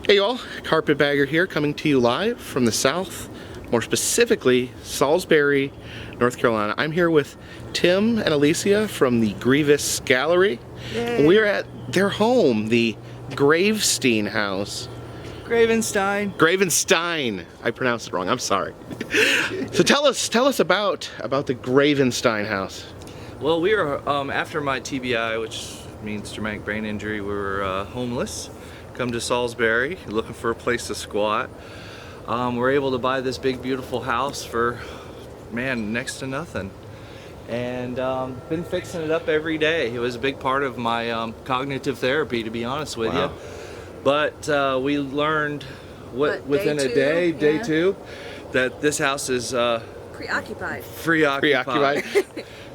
Hey y'all, Carpetbagger here, coming to you live from the South, more specifically Salisbury, North Carolina. I'm here with Tim and Alicia from the Grievous Gallery. Yay. We're at their home, the Gravenstein house. Gravenstein. I pronounced it wrong, I'm sorry. So tell us about the Gravenstein house. Well, we were, after my TBI, which means traumatic brain injury, we were homeless. Come to Salisbury, looking for a place to squat. We're able to buy this big, beautiful house for, man, next to nothing. And been fixing it up every day. It was a big part of my cognitive therapy, to be honest with you. But we learned within a day, day two, that this house is preoccupied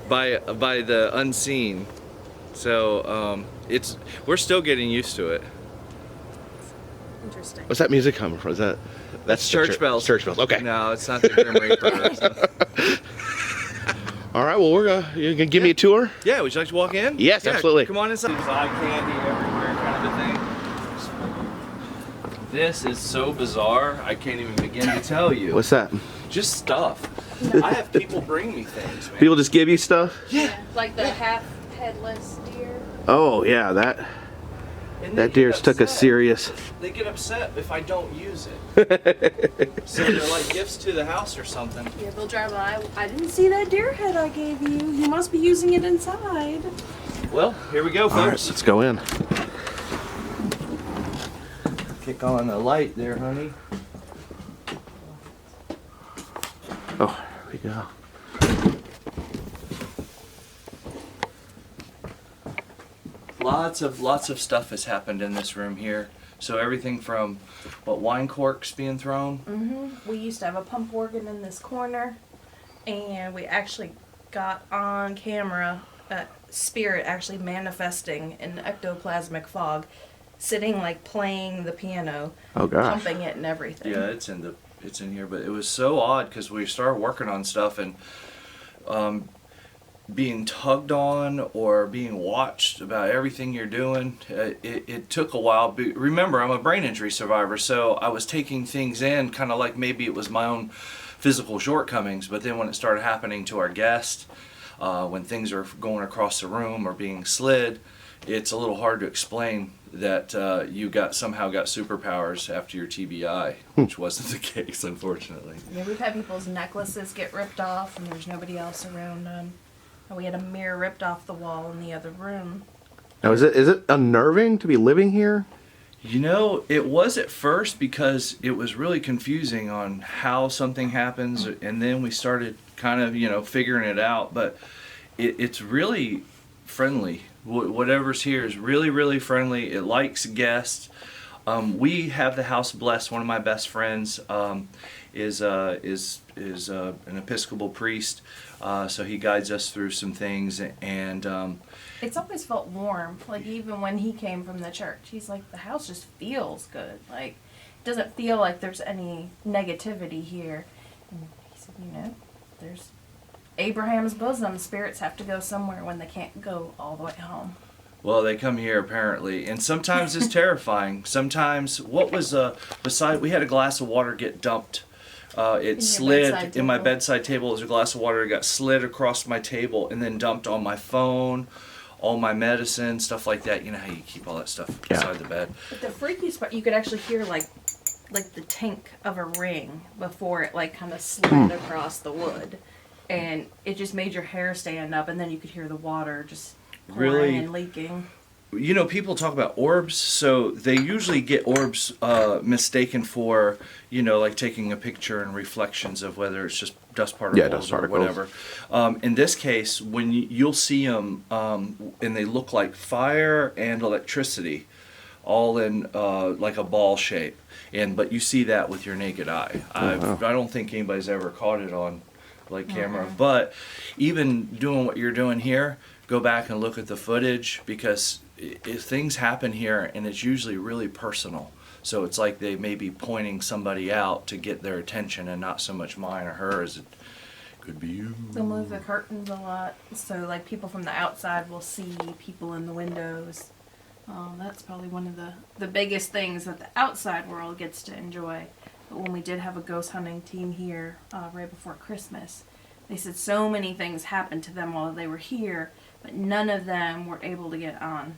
by the unseen. So we're still getting used to it. Interesting. What's that music coming from? That's church bells. Church bells. Okay. No, it's not the Grim Reaper. All right. Well, you gonna give me a tour? Yeah. Would you like to walk in? Yes, absolutely. Come on inside. There's eye candy everywhere, kind of a thing. This is so bizarre. I can't even begin to tell you. What's that? Just stuff. I have people bring me things, man. People just give you stuff? Yeah. Like the half headless deer. Oh yeah, that deer's took a serious. They get upset if I don't use it. So they're like gifts to the house or something. Yeah, they'll drive by. I didn't see that deer head I gave you. You must be using it inside. Well, here we go, folks. All right, let's go in. Kick on the light there, honey. Oh, here we go. Lots of stuff has happened in this room here. So everything from wine corks being thrown. We used to have a pump organ in this corner, and we actually got on camera a spirit actually manifesting in ectoplasmic fog, sitting like playing the piano, Oh gosh. pumping it and everything. Yeah, it's in here, but it was so odd because we started working on stuff and being tugged on or being watched about everything you're doing. It took a while. Remember, I'm a brain injury survivor, so I was taking things in kind of like maybe it was my own physical shortcomings, but then when it started happening to our guests, when things are going across the room or being slid, it's a little hard to explain that you somehow got superpowers after your TBI, which wasn't the case, unfortunately. Yeah, we've had people's necklaces get ripped off and there's nobody else around them. And we had a mirror ripped off the wall in the other room. Now, is it unnerving to be living here? You know, it was at first because it was really confusing on how something happens, and then we started kind of, figuring it out, but it's really friendly. Whatever's here is really, really friendly. It likes guests. We have the house blessed. One of my best friends is an Episcopal priest, so he guides us through some things, and It's always felt warm. Like even when he came from the church, he's like, the house just feels good. Like it doesn't feel like there's any negativity here. And he said, there's Abraham's bosom. Spirits have to go somewhere when they can't go all the way home. well, they come here apparently, and sometimes it's terrifying. Sometimes, we had a glass of water get dumped. It slid in my bedside table. It was a glass of water. It got slid across my table and then dumped on my phone, all my medicine, stuff like that. You know how you keep all that stuff beside the bed. But the freakiest part, you could actually hear like the tink of a ring before it like kind of slid across the wood, and it just made your hair stand up, and then you could hear the water just pouring and leaking. People talk about orbs, so they usually get orbs mistaken for, like taking a picture and reflections of whether it's just dust particles or whatever. In this case, when you'll see them, and they look like fire and electricity, all in like a ball shape. But you see that with your naked eye. I don't think anybody's ever caught it on camera. But even doing what you're doing here, go back and look at the footage, because if things happen here, and it's usually really personal. So it's like they may be pointing somebody out to get their attention, and not so much mine or hers. It could be you. They'll move the curtains a lot, so like people from the outside will see people in the windows. That's probably one of the biggest things that the outside world gets to enjoy. But when we did have a ghost hunting team here right before Christmas, they said so many things happened to them while they were here, but none of them were able to get on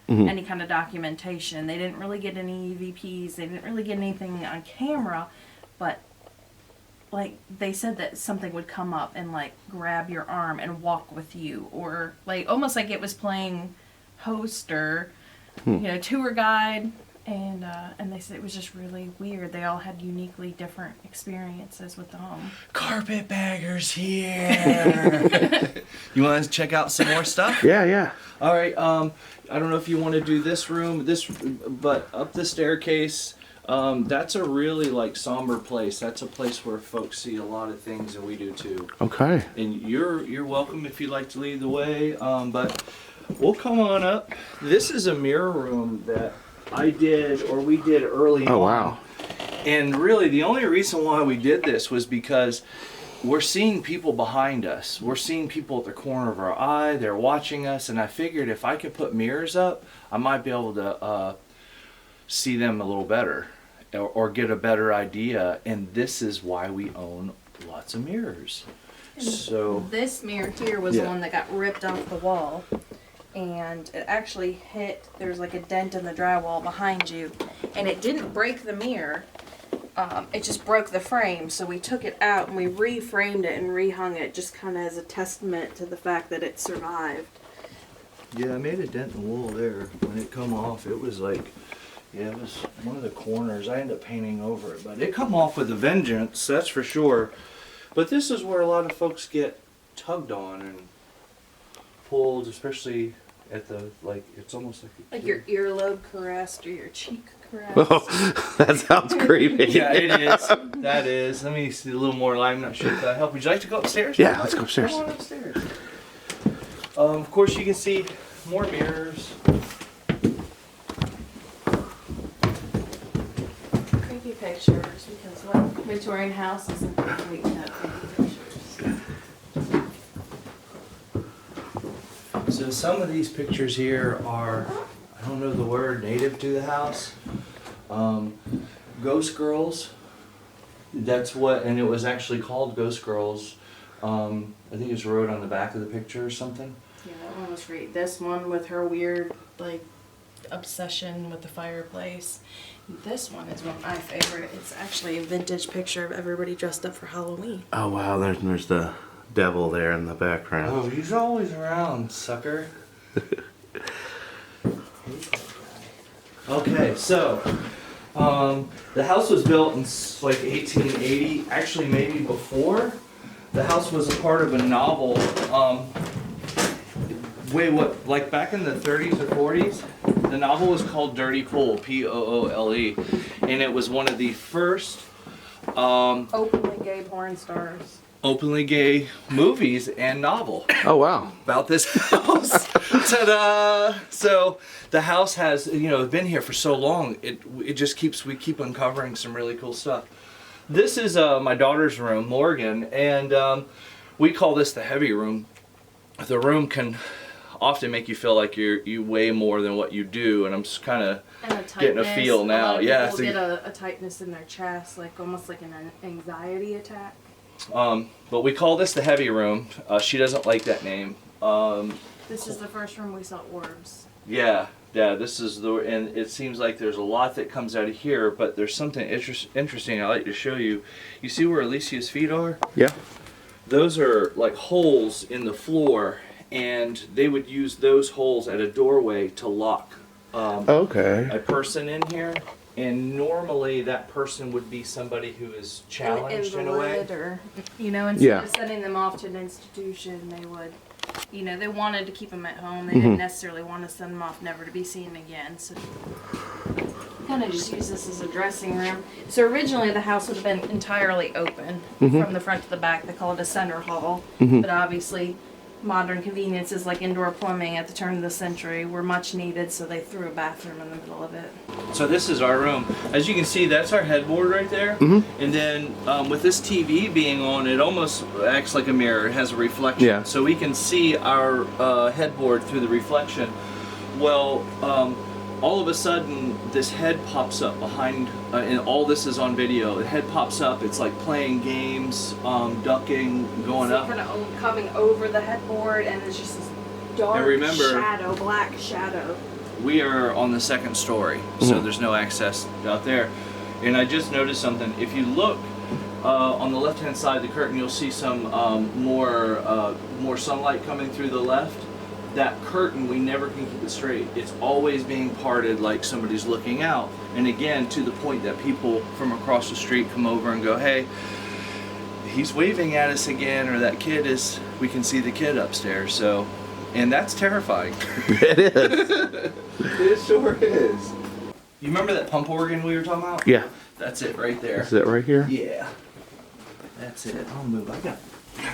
any kind of documentation. They didn't really get any EVPs. They didn't really get anything on camera, but like they said that something would come up and like grab your arm and walk with you, or like almost like it was playing host or tour guide, and they said it was just really weird. They all had uniquely different experiences with the home. Carpetbagger's here. You want to check out some more stuff? Yeah. All right. I don't know if you want to do this room, but up the staircase. That's a really like somber place. That's a place where folks see a lot of things, and we do too. Okay. And you're welcome if you'd like to lead the way. But we'll come on up. This is a mirror room that we did early on. Oh wow. And really, the only reason why we did this was because we're seeing people behind us. We're seeing people at the corner of our eye. They're watching us, and I figured if I could put mirrors up, I might be able to see them a little better, or get a better idea. And this is why we own lots of mirrors. So this mirror here was the one that got ripped off the wall, and it actually hit. There's like a dent in the drywall behind you, and it didn't break the mirror. It just broke the frame, so we took it out and we reframed it and rehung it, just kind of as a testament to the fact that it survived. yeah, I made a dent in the wall there. When it come off, it was like, it was one of the corners. I ended up painting over it, but it come off with a vengeance, that's for sure. But this is where a lot of folks get tugged on and pulled, especially at the, like, it's almost like Like your earlobe caressed or your cheek caressed. Oh, that sounds creepy. yeah, it is. That is. Let me see a little more light. I'm not sure if that helped. Would you like to go upstairs? Yeah, let's go upstairs. Come on upstairs. Of course, you can see more mirrors. Creepy pictures, because what Victorian house isn't complete without creepy pictures. So some of these pictures here are, I don't know the word, native to the house. Ghost girls. That's what, and it was actually called Ghost Girls. I think it's wrote on the back of the picture or something. Yeah, that one was great. This one with her weird, like, obsession with the fireplace. This one is one of my favorite. It's actually a vintage picture of everybody dressed up for Halloween. Oh wow, there's the devil there in the background. Oh, he's always around, sucker. Okay, so the house was built in like 1880, actually maybe before. The house was a part of a novel, like back in the 30s or 40s. The novel was called Dirty Pool, Poole, and it was one of the first Openly gay porn stars. openly gay movies and novel Oh wow. about this house. Ta-da! So the house has, been here for so long. We keep uncovering some really cool stuff. This is my daughter's room, Morgan, and we call this the heavy room. The room can often make you feel like you weigh more than what you do, and I'm just kind of getting a feel now. A lot of Yeah, people get a tightness in their chest, like almost like an anxiety attack. but we call this the heavy room. She doesn't like that name. This is the first room we saw orbs. Yeah, this is and it seems like there's a lot that comes out of here, but there's something interesting I'd like to show you. You see where Alicia's feet are? Yeah. Those are like holes in the floor, and they would use those holes at a doorway to lock Okay. a person in here. And normally that person would be somebody who is challenged in a way. Or, instead of sending them off to an institution, they would, they wanted to keep them at home. They didn't necessarily want to send them off never to be seen again. So kind of just use this as a dressing room. So originally the house would have been entirely open from the front to the back. They call it a center hall. But obviously modern conveniences like indoor plumbing at the turn of the century were much needed, so they threw a bathroom in the middle of it. So this is our room. As you can see, that's our headboard right there. And then with this TV being on, it almost acts like a mirror. It has a reflection. Yeah. So we can see our headboard through the reflection. Well, all of a sudden this head pops up behind, and all this is on video. The head pops up. It's like playing games, ducking, going up. Coming over the headboard, and it's just this dark And remember, shadow, black shadow. We are on the second story, so there's no access out there. And I just noticed something. If you look on the left-hand side of the curtain, you'll see some more sunlight coming through the left. That curtain, we never can keep it straight. It's always being parted like somebody's looking out. And again, to the point that people from across the street come over and go, hey, he's waving at us again, or that kid is, we can see the kid upstairs. So, and that's terrifying. It is. It sure is. You remember that pump organ we were talking about? Yeah. That's it right there. Is it right here? Yeah. That's it. I'll move. I got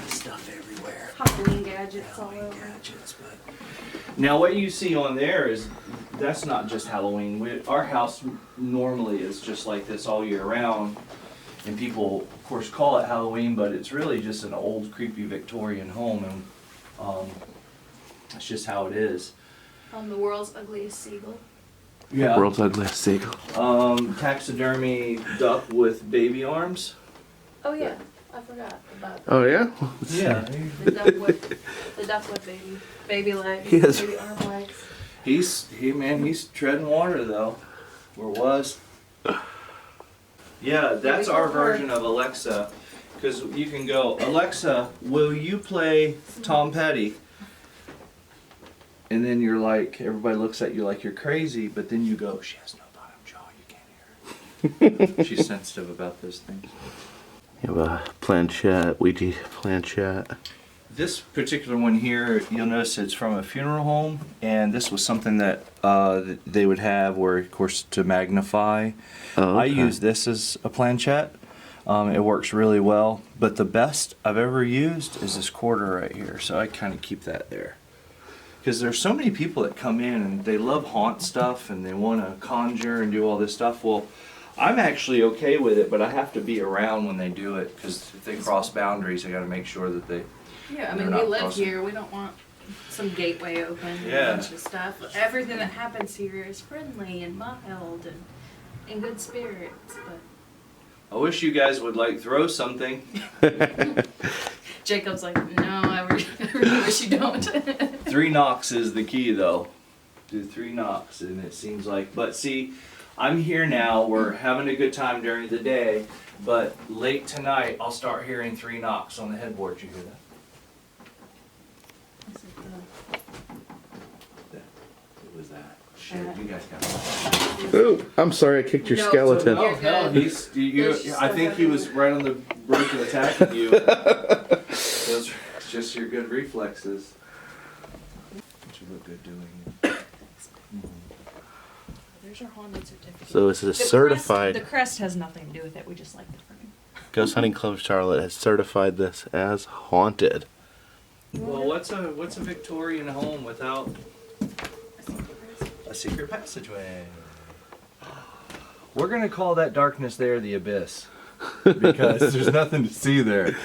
stuff everywhere. Halloween gadgets all over. Gadgets, but now what you see on there is that's not just Halloween. Our house normally is just like this all year round, and people, of course, call it Halloween, but it's really just an old, creepy Victorian home, and that's just how it is. The world's ugliest seagull. Yeah. World's ugliest seagull. Taxidermy duck with baby arms. Oh yeah, I forgot about that. Oh yeah. Yeah. The duck with baby legs, Yes. baby arm legs. He's treading water though, or was. Yeah, that's our version of Alexa, because you can go, Alexa, will you play Tom Petty? And then you're like, everybody looks at you like you're crazy, but then you go, she has no bottom jaw, you can't hear her. She's sensitive about those things. You have a planchette, Ouija planchette. This particular one here, you'll notice it's from a funeral home, and this was something that they would have where, of course, to magnify. Oh, okay. I use this as a planchette. It works really well, but the best I've ever used is this quarter right here, so I kind of keep that there. Because there's so many people that come in and they love haunt stuff and they want to conjure and do all this stuff. Well, I'm actually okay with it, but I have to be around when they do it, because if they cross boundaries, I got to make sure that they... Yeah, I They're mean, we not live crossing. here. We don't want some gateway open and Yeah. a bunch of stuff. Everything that happens here is friendly and mild and in good spirits. But I wish you guys would like throw something. Jacob's like, no, I really wish you don't. 3 knocks is the key, though. Do 3 knocks, and it seems like. But see, I'm here now. We're having a good time during the day, but late tonight I'll start hearing 3 knocks on the headboard. You hear that? What was that? Shit, you guys got it. Ooh, I'm sorry, I kicked your No, skeleton. You're No, good. I think he was right on the brink of attacking you. Those are just your good reflexes. But you look good doing it. There's your haunted certificate. So this is certified. The crest has nothing to do with it. We just like the frame. Ghost Hunting Club Charlotte has certified this as haunted. Well, what's a Victorian home without a secret passageway? We're gonna call that darkness there the abyss, because there's nothing to see there.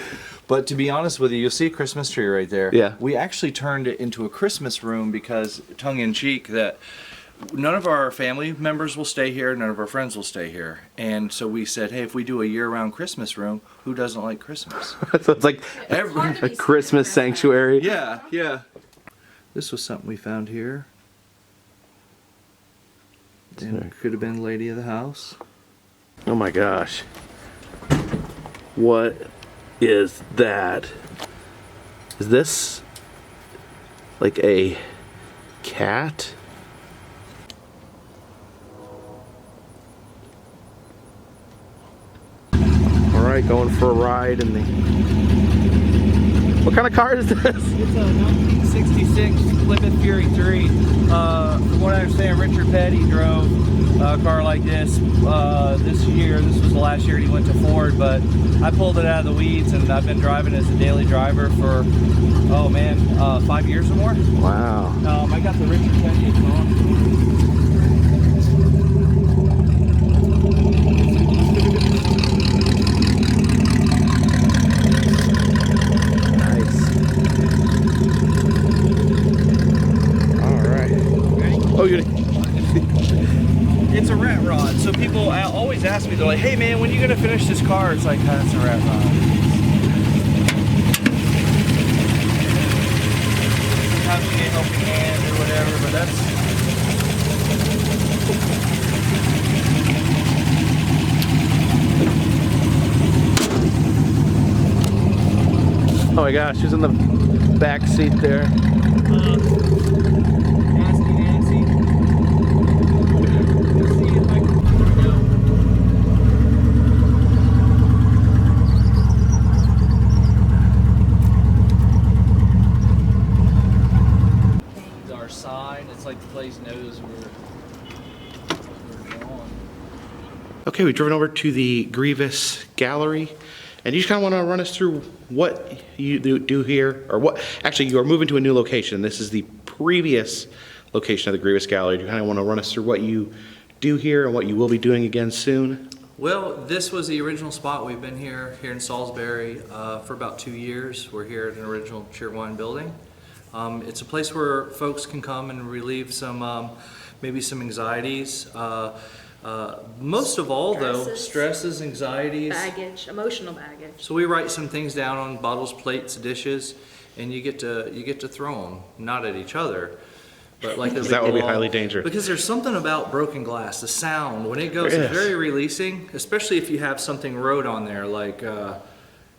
But to be honest with you, you'll see a Christmas tree right there. Yeah. We actually turned it into a Christmas room because, tongue-in-cheek, that none of our family members will stay here, none of our friends will stay here. And so we said, hey, if we do a year-round Christmas room, who doesn't like Christmas? So it's like a Christmas sanctuary. Yeah, yeah. This was something we found here. And it could have been lady of the house. Oh my gosh. What is that? Is this like a cat? Alright, going for a ride in the... What kind of car is this? It's a 1966 Plymouth Fury 3. From what I understand, Richard Petty drove a car like this this year. This was the last year he went to Ford, but I pulled it out of the weeds and I've been driving as a daily driver for, 5 years or more. Wow. I got the Richard Petty exhaust. Oh, you rat rod. So people always ask me, they're like, hey man, when are you gonna finish this car? It's like, that's a rat rod. Sometimes you get a helping hand or whatever, but that's... Oh my gosh, who's in the back seat there? Nasty Nancy. Let's see if I can... Our sign, it's like the place knows we're going. Okay, we've driven over to the Grievous Gallery, and you just kind of want to run us through what you do here, or what, actually you are moving to a new location. This is the previous location of the Grievous Gallery. Do you kind of want to run us through what you do here and what you will be doing again soon? Well, this was the original spot. We've been here in Salisbury for about 2 years. We're here at an original Tier 1 building. It's a place where folks can come and relieve some, maybe some anxieties. Most of all, though, stresses, anxieties. Baggage, emotional baggage. So we write some things down on bottles, plates, dishes, and you get to throw them, not at each other, but like a big That would be wall. highly dangerous. Because there's something about broken glass, the sound when it goes, Yes. it's very releasing, especially if you have something wrote on there like,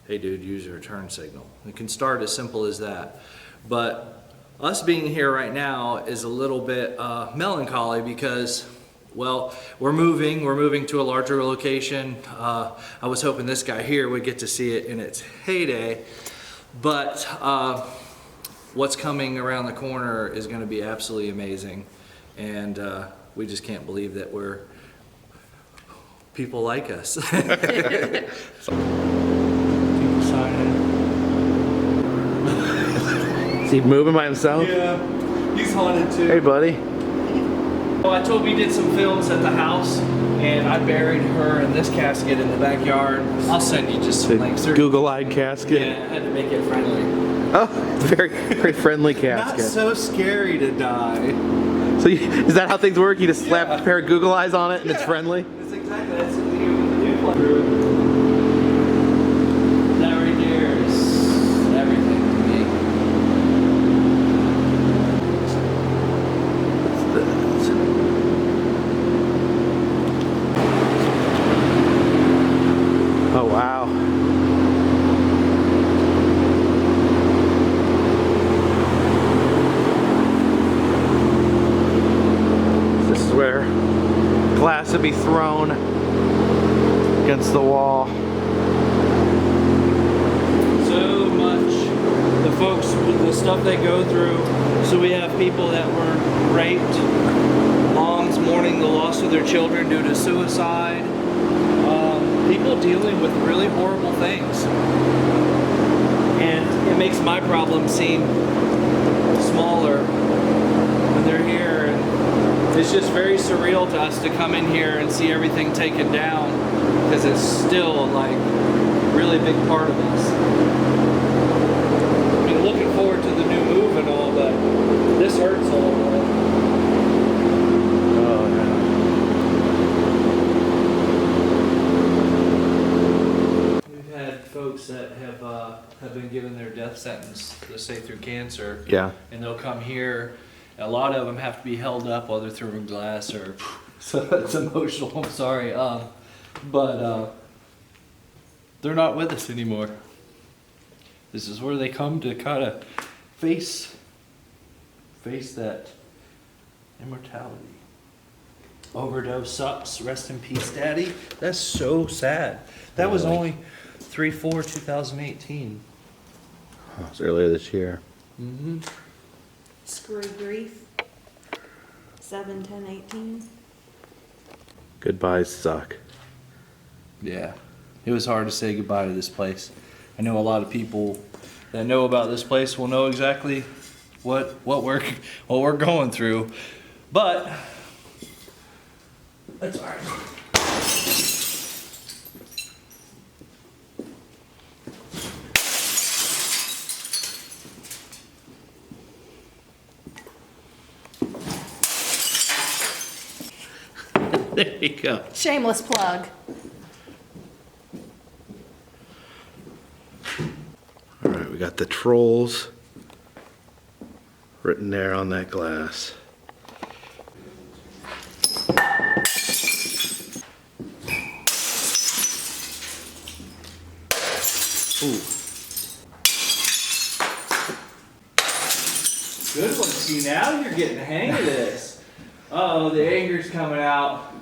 "Hey, dude, use your turn signal." It can start as simple as that, but us being here right now is a little bit melancholy because, well, we're moving to a larger location. I was hoping this guy here would get to see it in its heyday, but what's coming around the corner is going to be absolutely amazing, and we just can't believe that we're people like us. People signing. Is he moving by himself? Yeah, he's haunted too. Hey, buddy. Well, I told we did some films at the house, and I buried her in this casket in the backyard. I'll send you just some links. Google-eyed casket. Yeah, I had to make it friendly. Oh, very, very friendly casket. Not so scary to die. So is that how things work? You just slap a pair of Google eyes on it and it's friendly? That's exactly, that's the new plan. That right there is everything to me. Oh, wow. This is where glass would be thrown against the wall. So much, the folks, the stuff they go through. So we have people that were raped, moms mourning the loss of their children due to suicide, people dealing with really horrible things. And it makes my problem seem smaller when they're here. And it's just very surreal to us to come in here and see everything taken down, because it's still like a really big part of us. I mean, looking forward to the new move and all, but this hurts a little bit. Oh, yeah. We've had folks that have been given their death sentence, let's say through cancer. Yeah. And they'll come here. A lot of them have to be held up while they're throwing glass, or so it's emotional. I'm sorry, but they're not with us anymore. This is where they come to kind of face that immortality. Overdose sucks. Rest in peace, Daddy. That's so sad. That was only 3/4/2018. Oh, it was earlier this year. Mm-hmm. Screw grief. 7/10/18. Goodbyes suck. Yeah, it was hard to say goodbye to this place. I know a lot of people that know about this place will know exactly what we're going through, but that's all right. you go. Shameless plug. All right, we got the trolls written there on that glass. Ooh. Good one. See, now you're getting the hang of this. Uh-oh, the anger's coming out.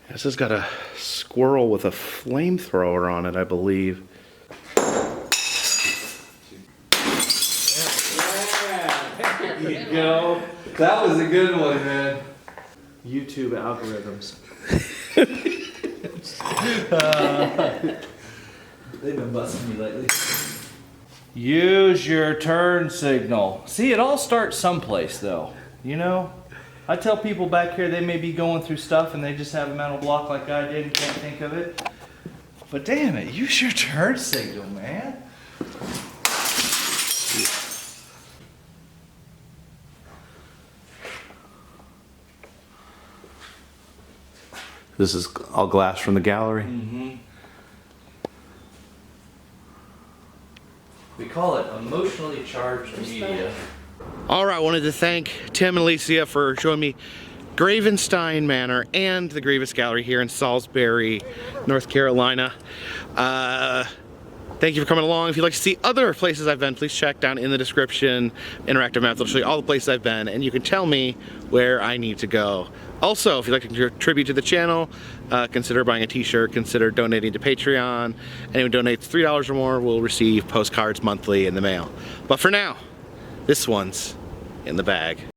This has got a squirrel with a flamethrower on it, I believe. Yeah, there you go. That was a good one, man. YouTube algorithms. They've been busting me lately. Use your turn signal. See, it all starts someplace, though. You know? I tell people back here they may be going through stuff and they just have a mental block like I did and can't think of it. But damn it, use your turn signal, man. This is all glass from the gallery. Mm-hmm. We call it emotionally charged media. All right, I wanted to thank Tim and Alicia for showing me Gravenstein Manor and the Grievous Gallery here in Salisbury, North Carolina. Thank you for coming along. If you'd like to see other places I've been, please check down in the description. Interactive maps will show you all the places I've been, and you can tell me where I need to go. Also, if you'd like to contribute to the channel, consider buying a t-shirt, consider donating to Patreon. Anyone who donates $3 or more will receive postcards monthly in the mail. But for now, this one's in the bag.